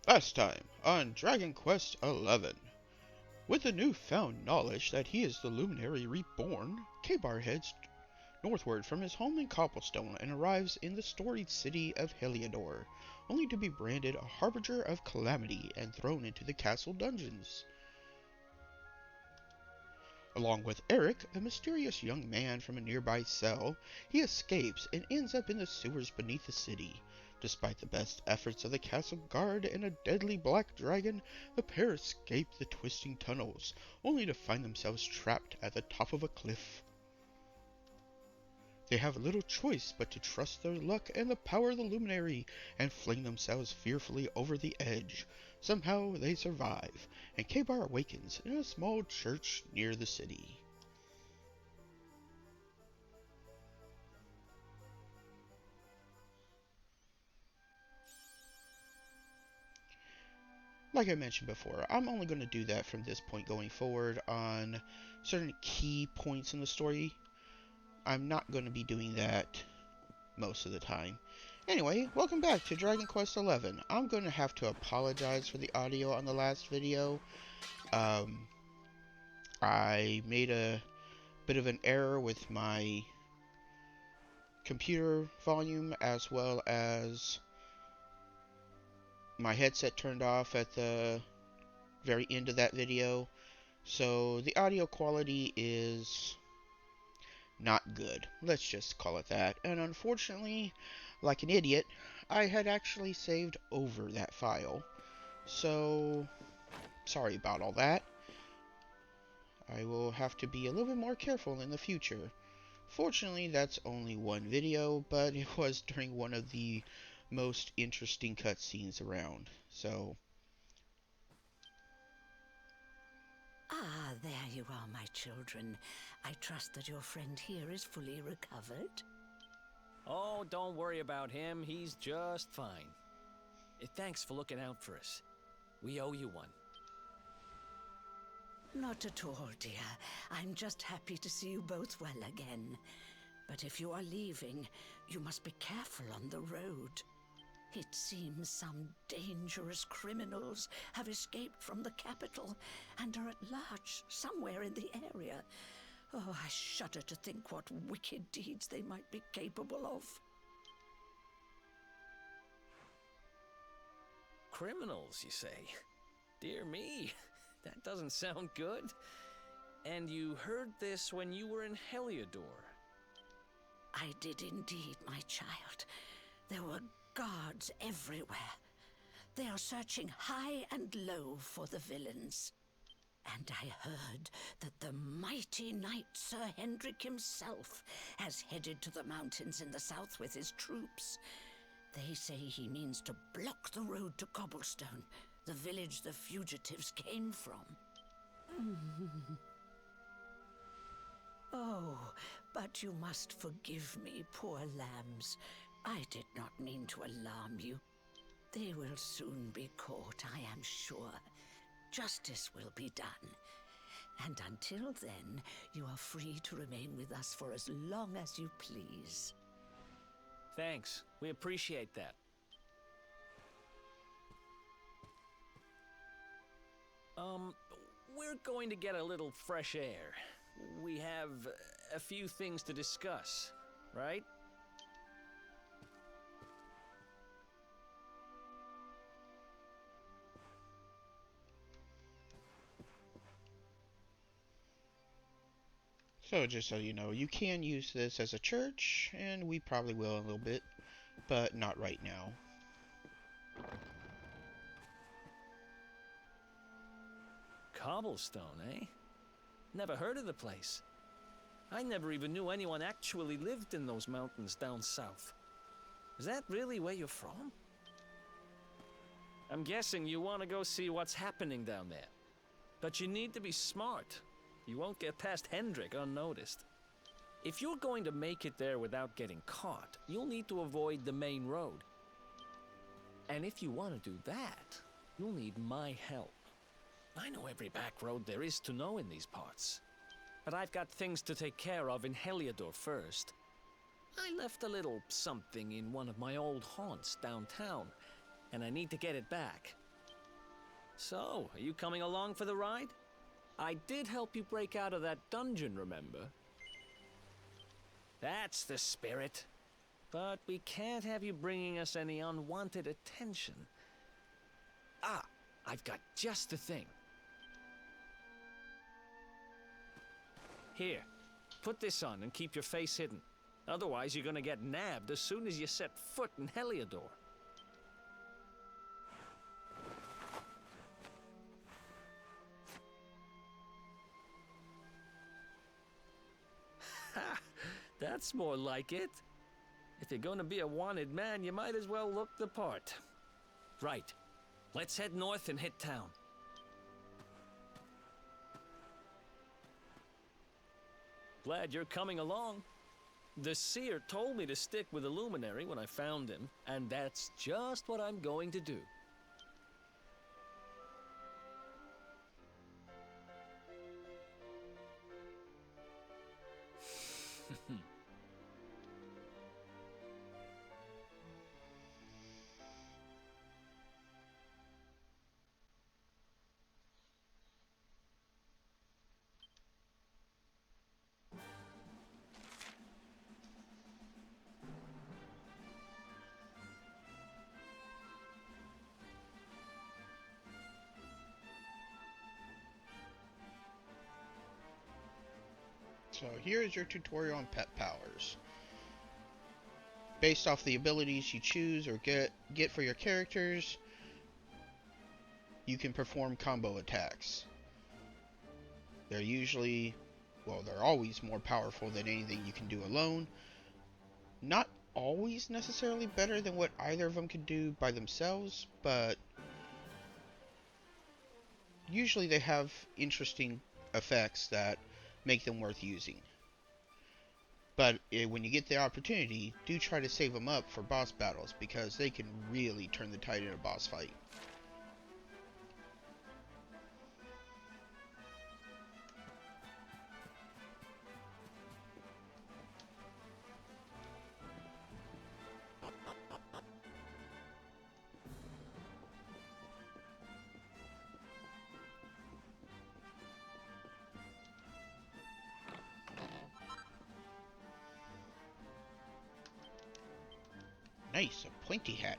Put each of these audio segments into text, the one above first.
Last time on Dragon Quest XI. With the newfound knowledge that he is the Luminary Reborn, Kabar heads northward from his home in Cobblestone and arrives in the storied city of Heliodor, only to be branded a harbinger of calamity and thrown into the castle dungeons. Along with Erik, a mysterious young man from a nearby cell, he escapes and ends up in the sewers beneath the city. Despite the best efforts of the castle guard and a deadly black dragon, the pair escape the twisting tunnels, only to find themselves trapped at the top of a cliff. They have little choice but to trust their luck and the power of the Luminary, and fling themselves fearfully over the edge. Somehow they survive, and Kabar awakens in a small church near the city. Like I mentioned before, I'm only going to do that from this point going forward on certain key points in the story. I'm not going to be doing that most of the time. Anyway, welcome back to Dragon Quest XI. I'm going to have to apologize for the audio on the last video. I made a bit of an error with my computer volume as well as my headset turned off at the very end of that video. So the audio quality is not good. Let's just call it that. And unfortunately, like an idiot, I had actually saved over that file. So, sorry about all that. I will have to be a little bit more careful in the future. Fortunately, that's only one video, but it was during one of the most interesting cutscenes around. So, Ah, there you are, my children. I trust that your friend here is fully recovered. Oh, don't worry about him. He's just fine. Thanks for looking out for us. We owe you one. Not at all, dear. I'm just happy to see you both well again. But if you are leaving, you must be careful on the road. It seems some dangerous criminals have escaped from the capital and are at large somewhere in the area. Oh, I shudder to think what wicked deeds they might be capable of. Criminals, you say? Dear me, that doesn't sound good. And you heard this when you were in Heliodor? I did indeed, my child. There were guards everywhere. They are searching high and low for the villains. And I heard that the mighty knight Sir Hendrik himself has headed to the mountains in the south with his troops. They say he means to block the road to Cobblestone, the village the fugitives came from. Oh, but you must forgive me, poor lambs. I did not mean to alarm you. They will soon be caught, I am sure. Justice will be done. And until then, you are free to remain with us for as long as you please. Thanks. We appreciate that. We're going to get a little fresh air. We have a few things to discuss, right? so just so you know, you can use this as a church, and we probably will in a little bit, but not right now. Cobblestone, eh? Never heard of the place. I never even knew anyone actually lived in those mountains down south. Is that really where you're from? I'm guessing you want to go see what's happening down there. But you need to be smart. You won't get past Hendrik unnoticed. If you're going to make it there without getting caught, you'll need to avoid the main road. And if you want to do that, you'll need my help. I know every back road there is to know in these parts. But I've got things to take care of in Heliodor first. I left a little something in one of my old haunts downtown, and I need to get it back. So, are you coming along for the ride? I did help you break out of that dungeon, remember? That's the spirit. But we can't have you bringing us any unwanted attention. Ah, I've got just the thing. Here, put this on and keep your face hidden. Otherwise, you're gonna get nabbed as soon as you set foot in Heliodor. Ha! That's more like it. If you're gonna be a wanted man, you might as well look the part. Right. Let's head north and hit town. Glad you're coming along. The seer told me to stick with the luminary when I found him, and that's just what I'm going to do. So here's your tutorial on pet powers. Based off the abilities you choose or get for your characters, you can perform combo attacks. They're usually, well, they're always more powerful than anything you can do alone. Not always necessarily better than what either of them could do by themselves, but usually they have interesting effects that make them worth using. But when you get the opportunity, do try to save them up for boss battles, because they can really turn the tide in a boss fight. Nice, a pointy hat.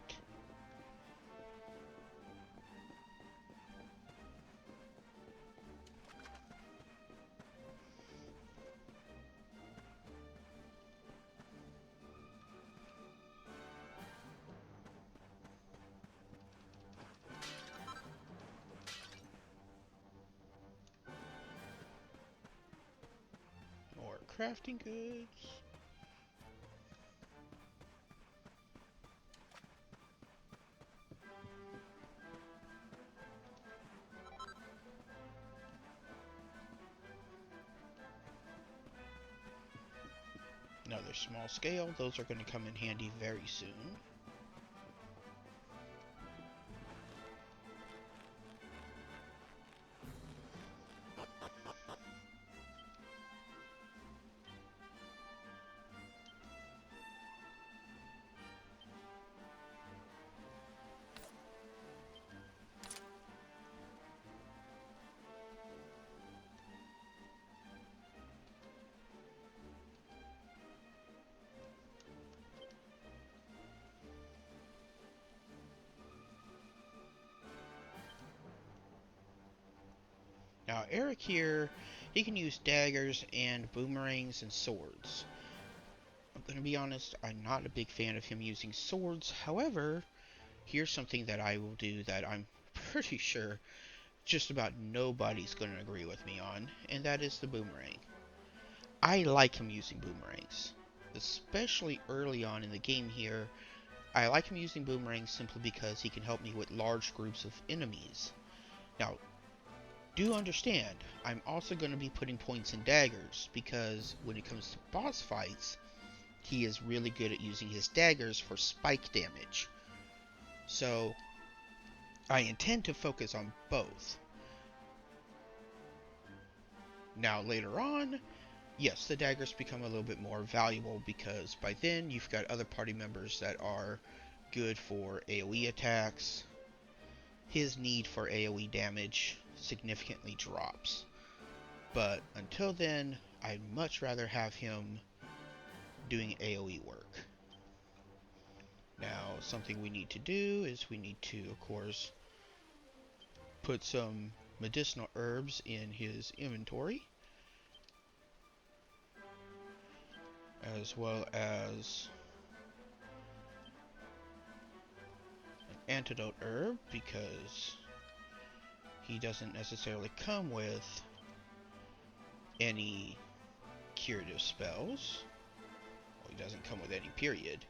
More crafting goods. Another small scale, those are going to come in handy very soon. Now, Erik here, he can use daggers and boomerangs and swords. I'm going to be honest, I'm not a big fan of him using swords. However, here's something that I will do that I'm pretty sure just about nobody's going to agree with me on, and that is the boomerang. I like him using boomerangs, especially early on in the game here. I like him using boomerangs simply because he can help me with large groups of enemies. Now, do understand, I'm also going to be putting points in daggers, because when it comes to boss fights, he is really good at using his daggers for spike damage. So, I intend to focus on both. Now, later on, yes, the daggers become a little bit more valuable, because by then you've got other party members that are good for AoE attacks, his need for AoE damage significantly drops. But until then, I'd much rather have him doing AoE work. Now, something we need to do is we need to, of course, put some medicinal herbs in his inventory, as well as an antidote herb, because he doesn't necessarily come with any curative spells. Well, he doesn't come with any, period.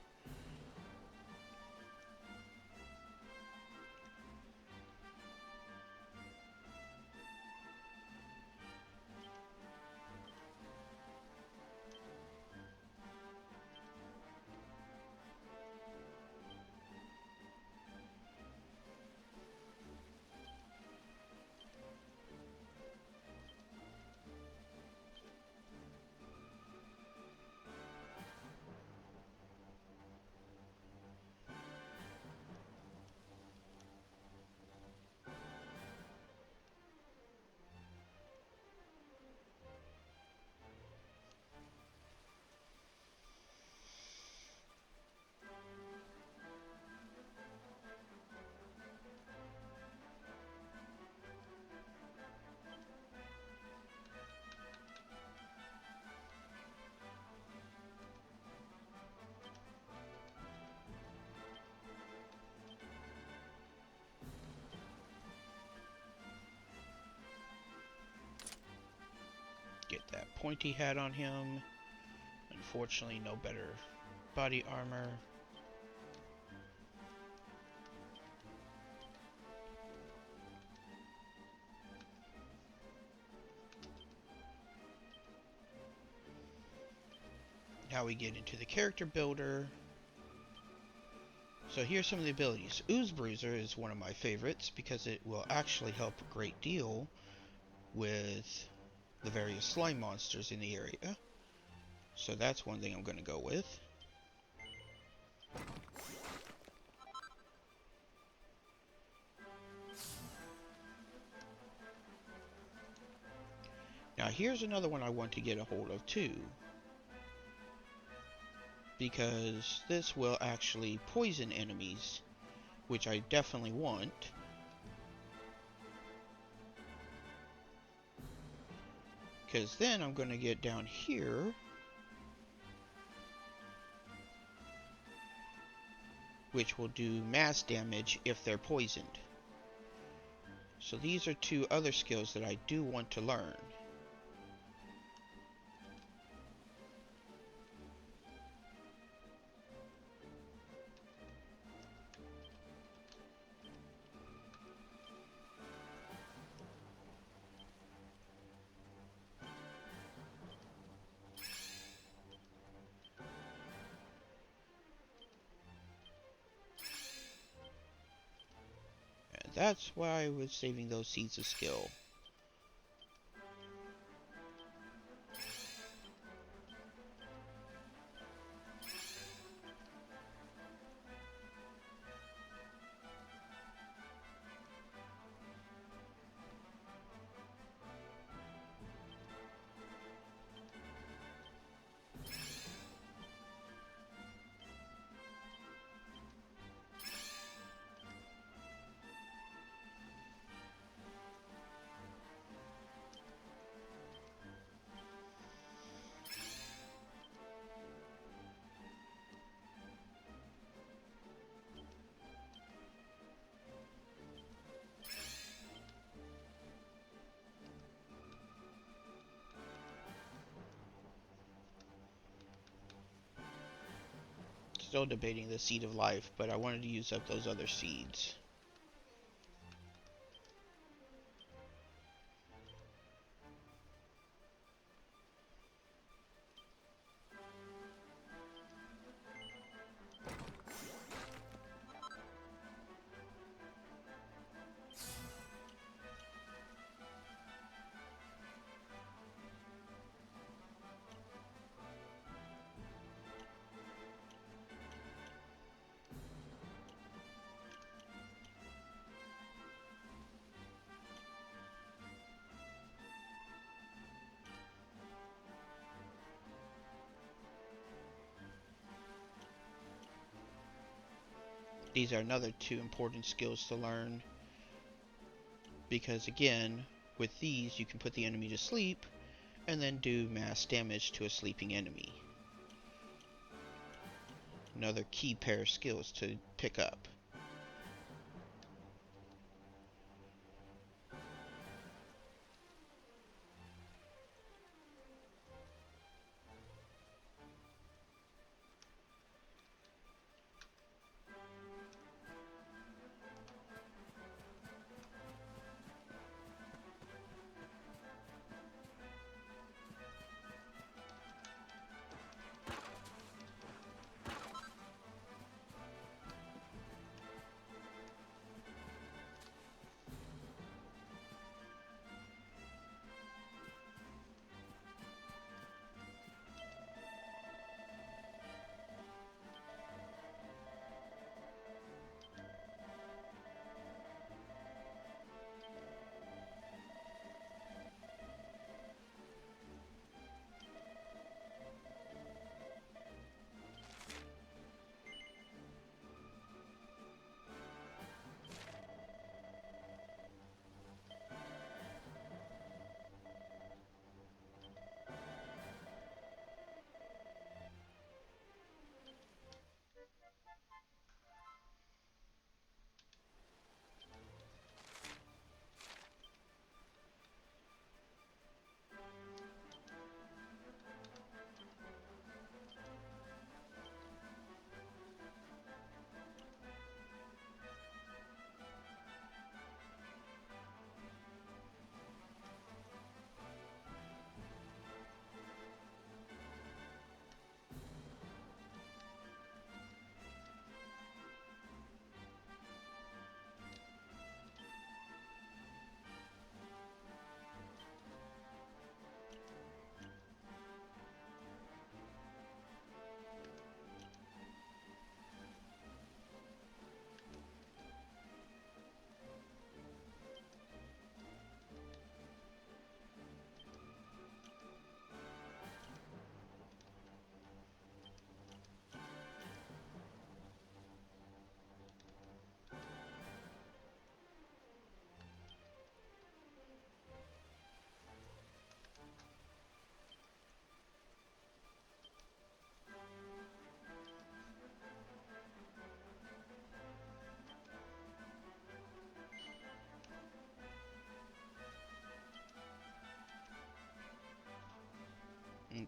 Get that pointy hat on him. Unfortunately, no better body armor. Now we get into the character builder. So here's some of the abilities. Ooze Bruiser is one of my favorites because it will actually help a great deal with the various slime monsters in the area. So that's one thing I'm going to go with. Now here's another one I want to get a hold of too, because this will actually poison enemies, which I definitely want. Because then I'm going to get down here which will do mass damage if they're poisoned. So these are two other skills that I do want to learn. And that's why I was saving those seeds of skill. Still debating the seed of life, but I wanted to use up those other seeds. These are another 2 important skills to learn, because again, with these you can put the enemy to sleep and then do mass damage to a sleeping enemy. Another key pair of skills to pick up.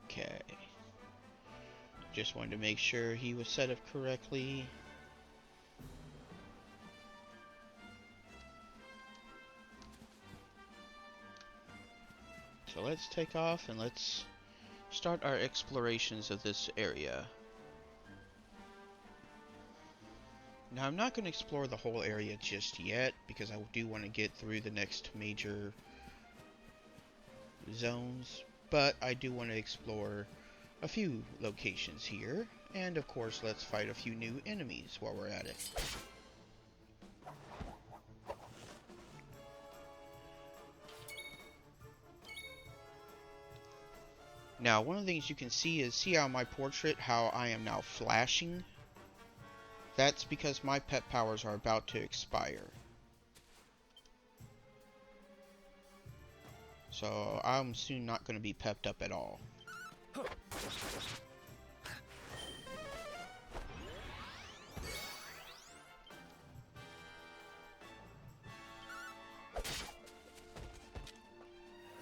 Okay. Just wanted to make sure he was set up correctly. So let's take off and let's start our explorations of this area. Now I'm not going to explore the whole area just yet, because I do want to get through the next major zones, but I do want to explore a few locations here, and of course let's fight a few new enemies while we're at it. Now one of the things you can see on my portrait how I am now flashing. That's because my pet powers are about to expire. So I'm soon not going to be pepped up at all.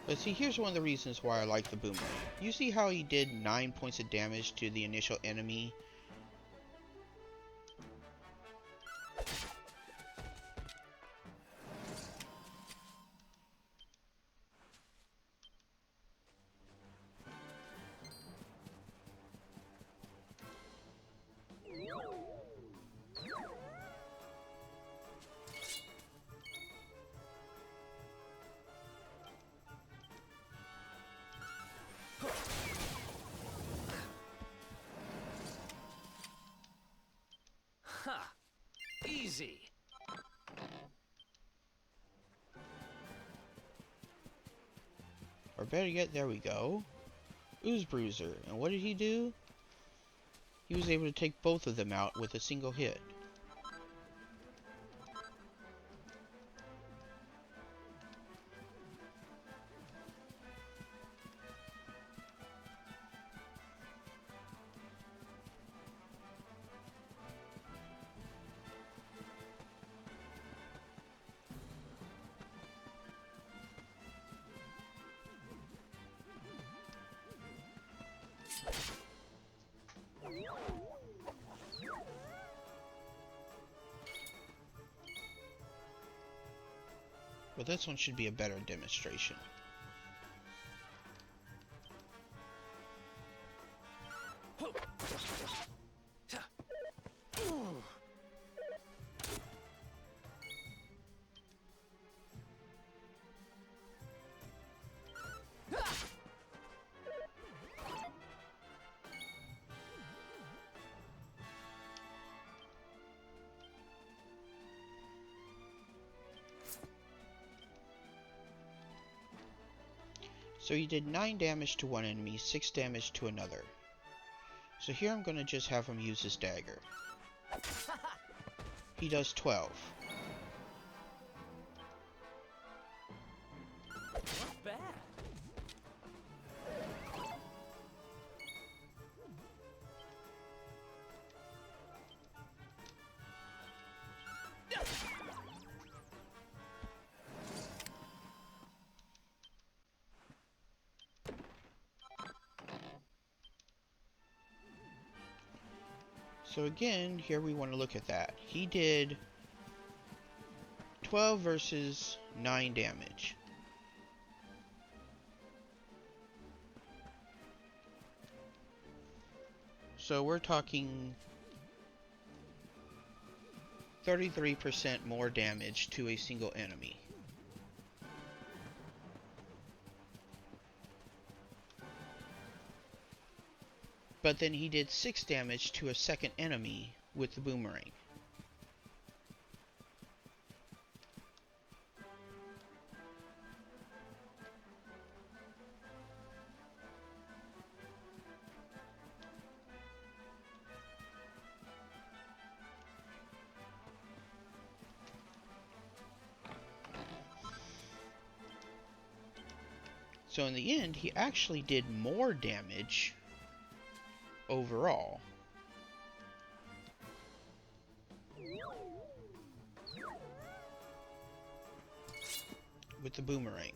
But see, here's one of the reasons why I like the boomerang. You see how he did 9 points of damage to the initial enemy? Ha! Easy. Or better yet, there we go. Ooze Bruiser. And what did he do? He was able to take both of them out with a single hit. But this one should be a better demonstration. So he did 9 damage to one enemy, 6 damage to another. So here I'm going to just have him use his dagger. He does 12. Not bad. So again, here we want to look at that. He did 12 versus 9 damage. So we're talking 33% more damage to a single enemy. But then he did 6 damage to a second enemy with the boomerang. So in the end, he actually did more damage overall. With the boomerang.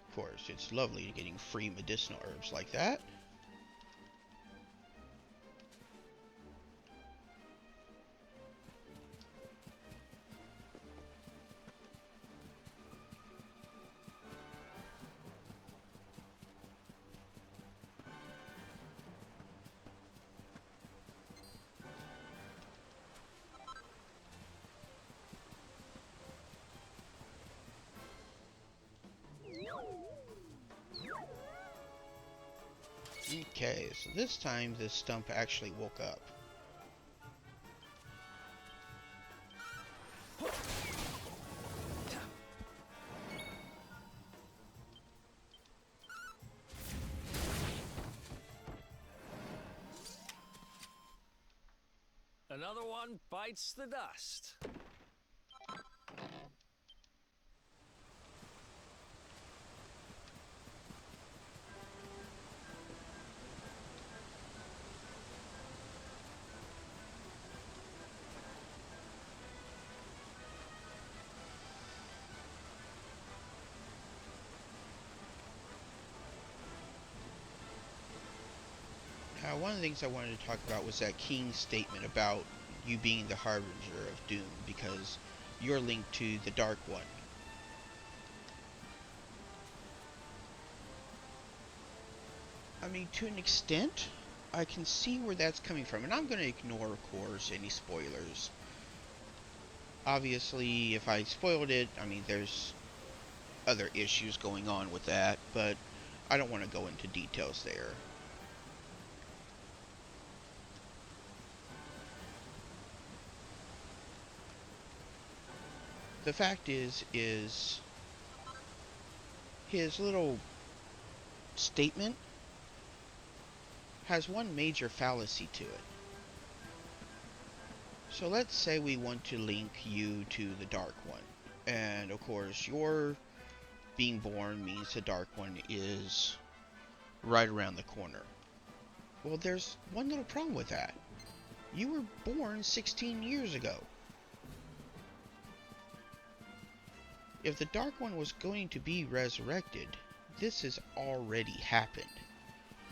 Of course, it's lovely getting free medicinal herbs like that. Okay, so this time this stump actually woke up. Another one bites the dust. Now, one of the things I wanted to talk about was that king's statement about you being the harbinger of doom, because you're linked to the Dark One. I mean, to an extent, I can see where that's coming from, and I'm going to ignore, of course, any spoilers. Obviously, if I spoiled it, I mean, there's other issues going on with that, but I don't want to go into details there. The fact is his little statement has one major fallacy to it. So let's say we want to link you to the Dark One. And of course, your being born means the Dark One is right around the corner. Well, there's one little problem with that. You were born 16 years ago. If the Dark One was going to be resurrected, this has already happened.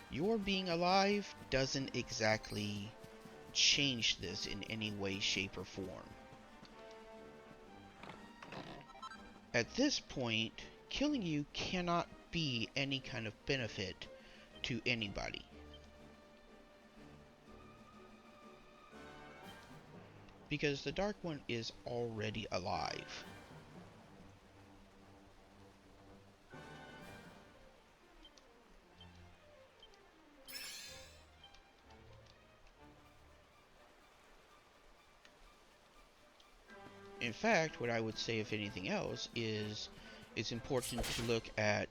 Your being alive doesn't exactly change this in any way, shape, or form. At this point, killing you cannot be any kind of benefit to anybody. Because the Dark One is already alive. In fact, what I would say, if anything else, is it's important to look at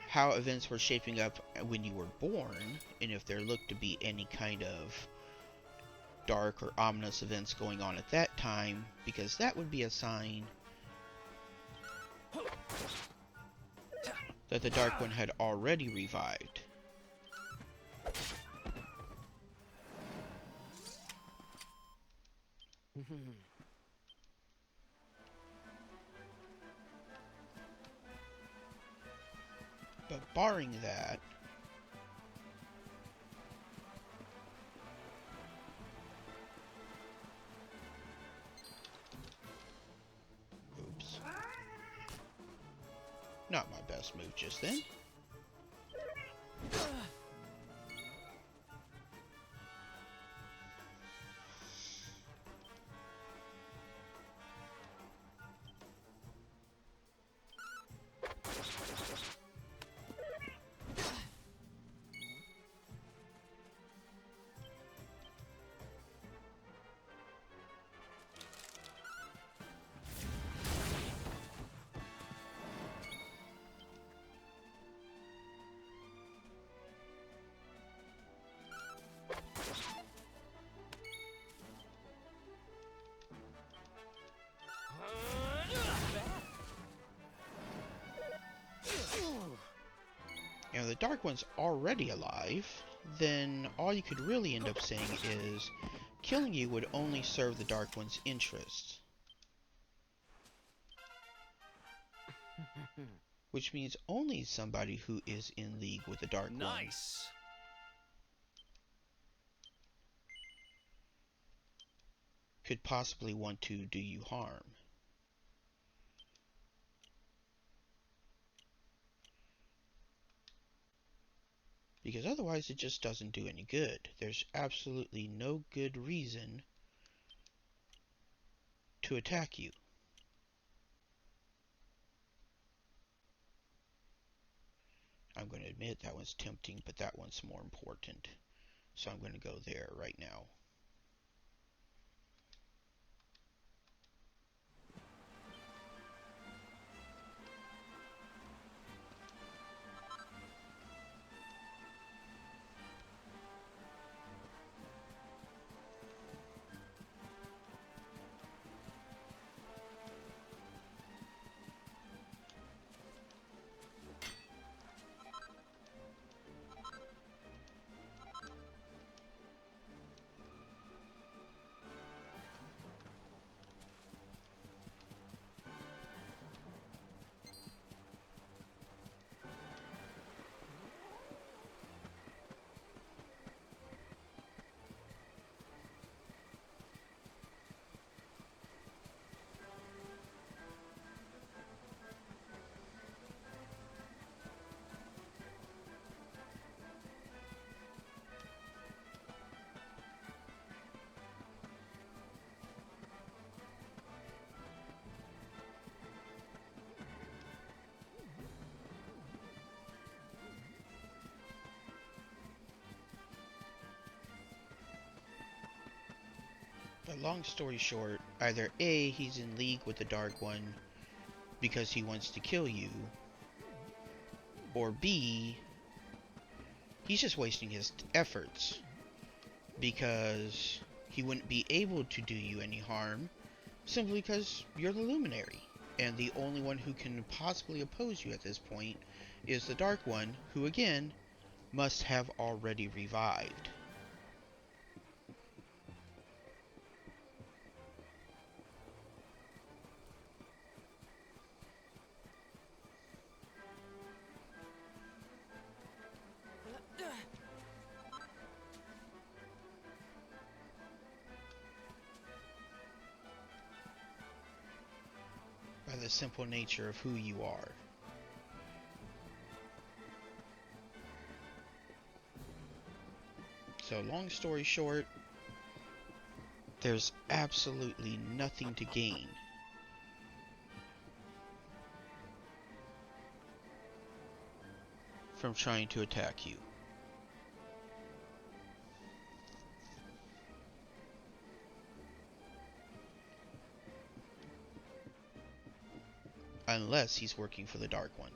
how events were shaping up when you were born, and if there looked to be any kind of dark or ominous events going on at that time, because that would be a sign that the Dark One had already revived. But barring that, oops, not my best move just then. If the Dark One's already alive, then all you could really end up saying is killing you would only serve the Dark One's interests. Which means only somebody who is in league with the Dark One could possibly want to do you harm. Because otherwise it just doesn't do any good. There's absolutely no good reason to attack you. I'm going to admit that one's tempting, but that one's more important. So I'm going to go there right now. But long story short, either A, he's in league with the Dark One because he wants to kill you, or B, he's just wasting his efforts, because he wouldn't be able to do you any harm simply because you're the Luminary, and the only one who can possibly oppose you at this point is the Dark One, who again must have already revived. By the simple nature of who you are. So long story short, there's absolutely nothing to gain from trying to attack you. Unless he's working for the Dark One.